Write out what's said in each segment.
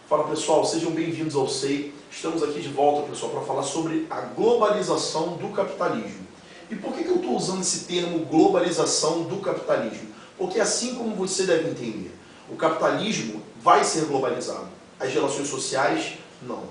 Fala pessoal, sejam bem-vindos ao SEI. Estamos aqui de volta, pessoal, para falar sobre a globalização do capitalismo. E por que eu estou usando esse termo globalização do capitalismo? Porque assim como você deve entender, o capitalismo vai ser globalizado. As relações sociais, não.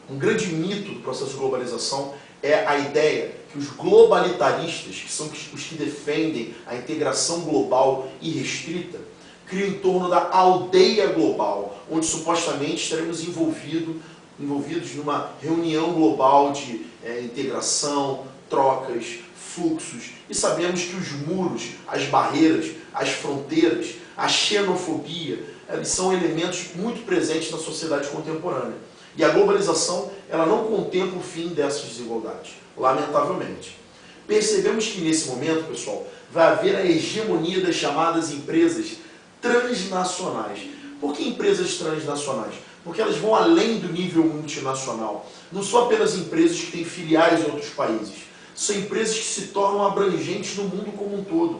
Um grande mito do processo de globalização é a ideia que os globalitaristas, que são os que defendem a integração global irrestrita, criam em torno da aldeia global, onde supostamente estaremos envolvidos numa reunião global de integração, trocas, fluxos. E sabemos que os muros, as barreiras, as fronteiras, a xenofobia, eles são elementos muito presentes na sociedade contemporânea. E a globalização, ela não contempla o fim dessas desigualdades, lamentavelmente. Percebemos que nesse momento, pessoal, vai haver a hegemonia das chamadas empresas transnacionais. Por que empresas transnacionais? Porque elas vão além do nível multinacional. Não são apenas empresas que têm filiais em outros países. São empresas que se tornam abrangentes no mundo como um todo.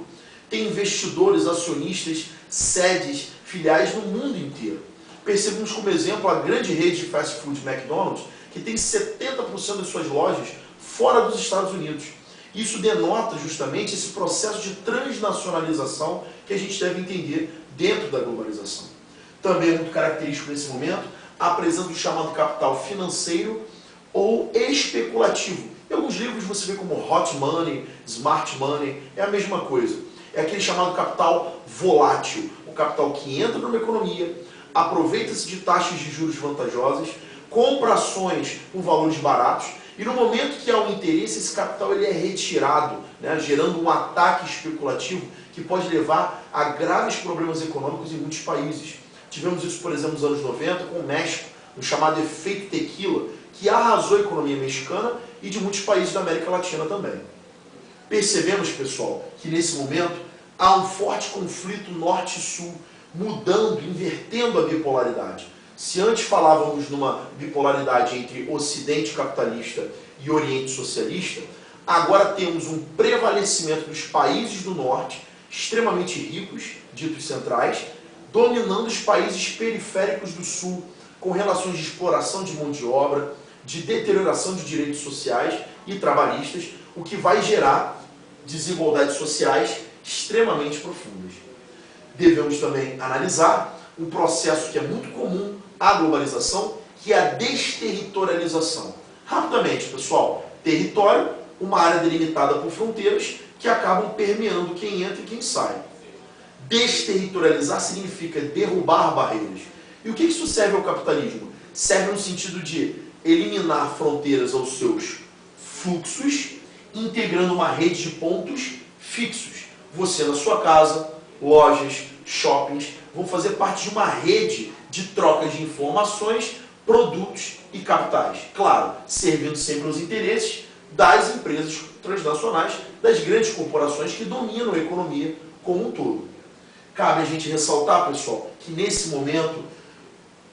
Tem investidores, acionistas, sedes, filiais no mundo inteiro. Percebemos como exemplo a grande rede de fast food McDonald's, que tem 70% das suas lojas fora dos Estados Unidos. Isso denota justamente esse processo de transnacionalização que a gente deve entender dentro da globalização. Também é muito característico nesse momento a presença do chamado capital financeiro ou especulativo. Em alguns livros você vê como hot money, smart money, é a mesma coisa. É aquele chamado capital volátil, o capital que entra numa economia, aproveita-se de taxas de juros vantajosas, compra ações com valores baratos, e no momento que há um interesse, esse capital ele é retirado, né, gerando um ataque especulativo que pode levar a graves problemas econômicos em muitos países. Tivemos isso, por exemplo, nos anos 90 com o México, no chamado efeito tequila, que arrasou a economia mexicana e de muitos países da América Latina também. Percebemos, pessoal, que nesse momento há um forte conflito norte-sul, mudando, invertendo a bipolaridade. Se antes falávamos numa bipolaridade entre Ocidente capitalista e Oriente socialista, agora temos um prevalecimento dos países do Norte, extremamente ricos, ditos centrais, dominando os países periféricos do Sul, com relações de exploração de mão de obra, de deterioração de direitos sociais e trabalhistas, o que vai gerar desigualdades sociais extremamente profundas. Devemos também analisar um processo que é muito comum à globalização, que é a desterritorialização. Rapidamente, pessoal, território, uma área delimitada por fronteiras que acabam permeando quem entra e quem sai. Desterritorializar significa derrubar barreiras. E o que isso serve ao capitalismo? Serve no sentido de eliminar fronteiras aos seus fluxos, integrando uma rede de pontos fixos. Você na sua casa, lojas, shoppings, vão fazer parte de uma rede de trocas de informações, produtos e capitais. Claro, servindo sempre aos interesses das empresas transnacionais, das grandes corporações que dominam a economia como um todo. Cabe a gente ressaltar, pessoal, que nesse momento,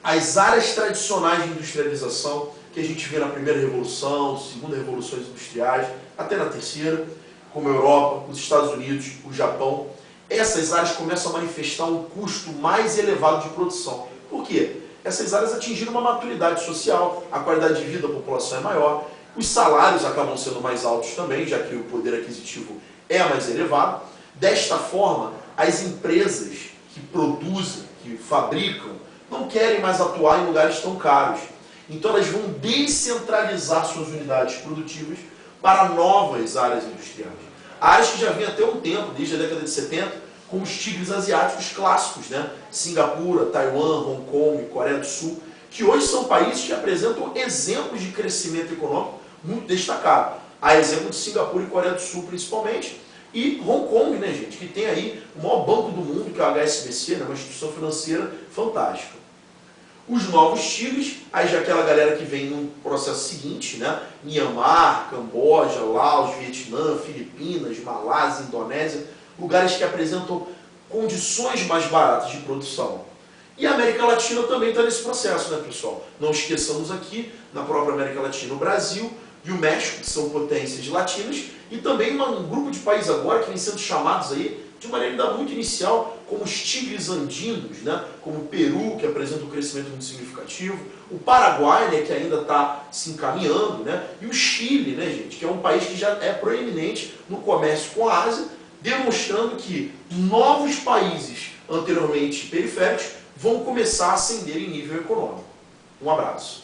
as áreas tradicionais de industrialização, que a gente vê na primeira revolução, segunda revoluções industriais, até na terceira, como a Europa, os Estados Unidos, o Japão, essas áreas começam a manifestar um custo mais elevado de produção. Por quê? Essas áreas atingiram uma maturidade social, a qualidade de vida da população é maior, os salários acabam sendo mais altos também, já que o poder aquisitivo é mais elevado. Desta forma, as empresas que produzem, que fabricam, não querem mais atuar em lugares tão caros. Então elas vão descentralizar suas unidades produtivas para novas áreas industriais. Áreas que já vêm até um tempo, desde a década de 70, com os tigres asiáticos clássicos, né? Singapura, Taiwan, Hong Kong, Coreia do Sul, que hoje são países que apresentam exemplos de crescimento econômico muito destacado. Há exemplo de Singapura e Coreia do Sul principalmente, e Hong Kong, né, gente, que tem aí o maior banco do mundo, que é o HSBC, né, uma instituição financeira fantástica. Os novos tigres, aí já aquela galera que vem no processo seguinte, né, Myanmar, Camboja, Laos, Vietnã, Filipinas, Malásia, Indonésia, lugares que apresentam condições mais baratas de produção. E a América Latina também está nesse processo, né, pessoal? Não esqueçamos aqui, na própria América Latina, o Brasil e o México, que são potências latinas, e também um grupo de países agora que vem sendo chamados aí de maneira ainda muito inicial, como os tigres andinos, né? Como o Peru, que apresenta um crescimento muito significativo, o Paraguai, né? Que ainda está se encaminhando, né? E o Chile, né, gente? Que é um país que já é proeminente no comércio com a Ásia, demonstrando que novos países anteriormente periféricos vão começar a ascender em nível econômico. Um abraço.